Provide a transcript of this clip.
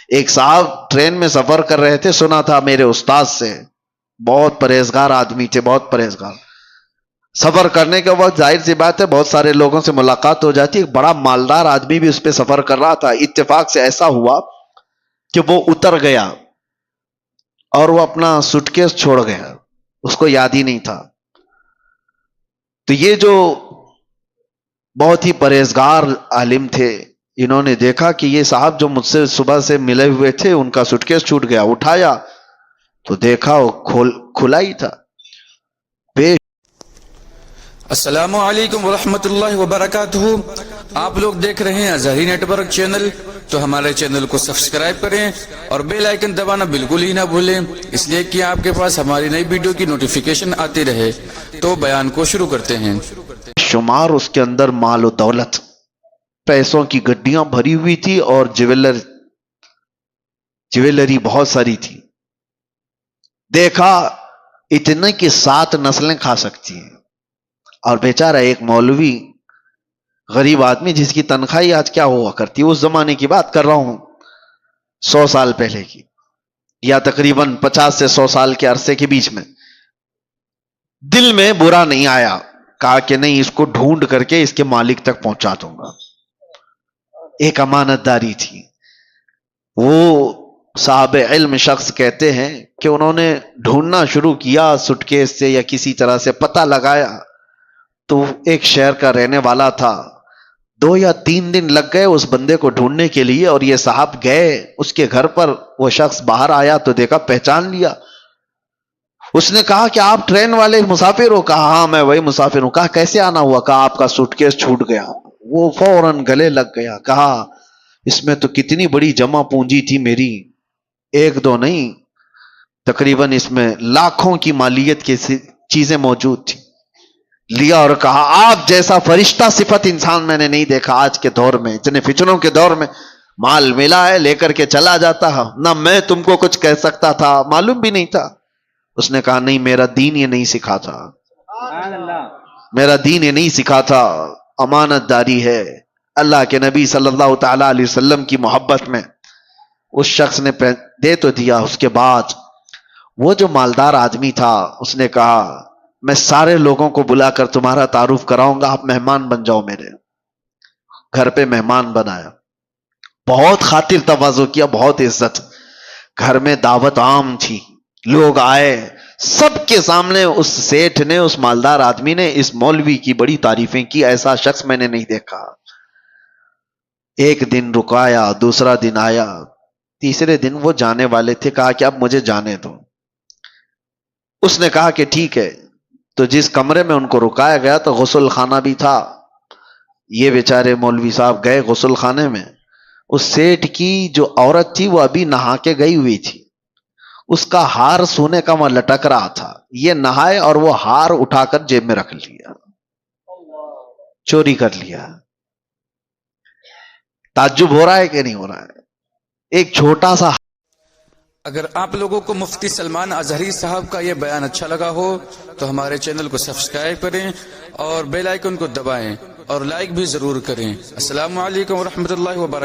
ایک صاحب ٹرین میں سفر کر رہے تھے، سنا تھا میرے استاد سے، بہت پرہیزگار آدمی تھے، بہت پرہیزگار. سفر کرنے کے وقت ظاہر سی بات ہے بہت سارے لوگوں سے ملاقات ہو جاتی. ایک بڑا مالدار آدمی بھی اس پہ سفر کر رہا تھا. اتفاق سے ایسا ہوا کہ وہ اتر گیا اور وہ اپنا سوٹکیس چھوڑ گیا، اس کو یاد ہی نہیں تھا. تو یہ جو بہت ہی پرہیزگار عالم تھے، انہوں نے دیکھا کہ یہ صاحب جو مجھ سے صبح سے ملے ہوئے تھے ان کا سوٹکیس چھوٹ گیا. اٹھایا تو دیکھا وہ کھلا ہی تھا. السلام علیکم ورحمۃ اللہ وبرکاتہ. آپ لوگ دیکھ رہے ہیں اظہری نیٹ ورک چینل، تو ہمارے چینل کو سبسکرائب کریں اور بیل آئیکن دبانا بالکل ہی نہ بھولیں، اس لیے کہ آپ کے پاس ہماری نئی ویڈیو کی نوٹیفیکیشن آتی رہے. تو بیان کو شروع کرتے ہیں. شمار اس کے اندر مال و دولت، پیسوں کی گڈیاں بھری ہوئی تھی اور جویلری بہت ساری تھی. دیکھا اتنے کی 7 نسلیں کھا سکتی ہیں. اور بیچارہ ایک مولوی غریب آدمی جس کی تنخواہ آج کیا ہوا کرتی، اس زمانے کی بات کر رہا ہوں، 100 سال پہلے کی، یا تقریباً 50 سے 100 سال کے عرصے کے بیچ میں. دل میں برا نہیں آیا، کہا کہ نہیں، اس کو ڈھونڈ کر کے اس کے مالک تک پہنچا دوں گا. ایک امانت داری تھی. وہ صاحب علم شخص کہتے ہیں کہ انہوں نے ڈھونڈنا شروع کیا، سٹکیس سے یا کسی طرح سے پتہ لگایا تو ایک شہر کا رہنے والا تھا. 2 یا 3 دن لگ گئے اس بندے کو ڈھونڈنے کے لیے، اور یہ صاحب گئے اس کے گھر پر. وہ شخص باہر آیا تو دیکھا، پہچان لیا. اس نے کہا کہ آپ ٹرین والے مسافر ہو؟ کہا ہاں میں وہی مسافر ہوں. کہا کیسے آنا ہوا؟ کہا آپ کا سوٹکیس چھوٹ گیا. وہ فوراً گلے لگ گیا. کہا اس میں تو کتنی بڑی جمع پونجی تھی میری، 1-2 نہیں، تقریباً اس میں لاکھوں کی مالیت کی چیزیں موجود تھی. لیا اور کہا آپ جیسا فرشتہ صفت انسان میں نے نہیں دیکھا آج کے دور میں، اتنے فتنوں کے دور میں. مال ملا ہے، لے کر کے چلا جاتا ہے. نہ میں تم کو کچھ کہہ سکتا تھا، معلوم بھی نہیں تھا. اس نے کہا نہیں، میرا دین یہ نہیں سکھا تھا، میرا دین یہ نہیں سکھا تھا. امانت داری ہے. اللہ کے نبی صلی اللہ تعالی علیہ وسلم کی محبت میں اس شخص نے دے تو دیا. اس کے بعد وہ جو مالدار آدمی تھا اس نے کہا میں سارے لوگوں کو بلا کر تمہارا تعارف کراؤں گا، آپ مہمان بن جاؤ. میرے گھر پہ مہمان بنایا، بہت خاطر تواضع کیا، بہت عزت. گھر میں دعوت عام تھی، لوگ آئے. سب کے سامنے اس سیٹھ نے، اس مالدار آدمی نے اس مولوی کی بڑی تعریفیں کی. ایسا شخص میں نے نہیں دیکھا. ایک دن رکایا، دوسرا دن آیا، تیسرے دن وہ جانے والے تھے. کہا کہ اب مجھے جانے دو. اس نے کہا کہ ٹھیک ہے. تو جس کمرے میں ان کو رکایا گیا تو غسل خانہ بھی تھا. یہ بیچارے مولوی صاحب گئے غسل خانے میں. اس سیٹھ کی جو عورت تھی وہ ابھی نہا کے گئی ہوئی تھی. اس کا ہار سونے کا وہاں لٹک رہا تھا. یہ نہائے اور وہ ہار اٹھا کر جیب میں رکھ لیا، چوری کر لیا. تعجب ہو رہا ہے کہ نہیں ہو رہا ہے؟ ایک چھوٹا سا. اگر آپ لوگوں کو مفتی سلمان اظہری صاحب کا یہ بیان اچھا لگا ہو تو ہمارے چینل کو سبسکرائب کریں اور بیل آئیکن کو دبائیں اور لائک بھی ضرور کریں. السلام علیکم ورحمۃ اللہ وبرکاتہ.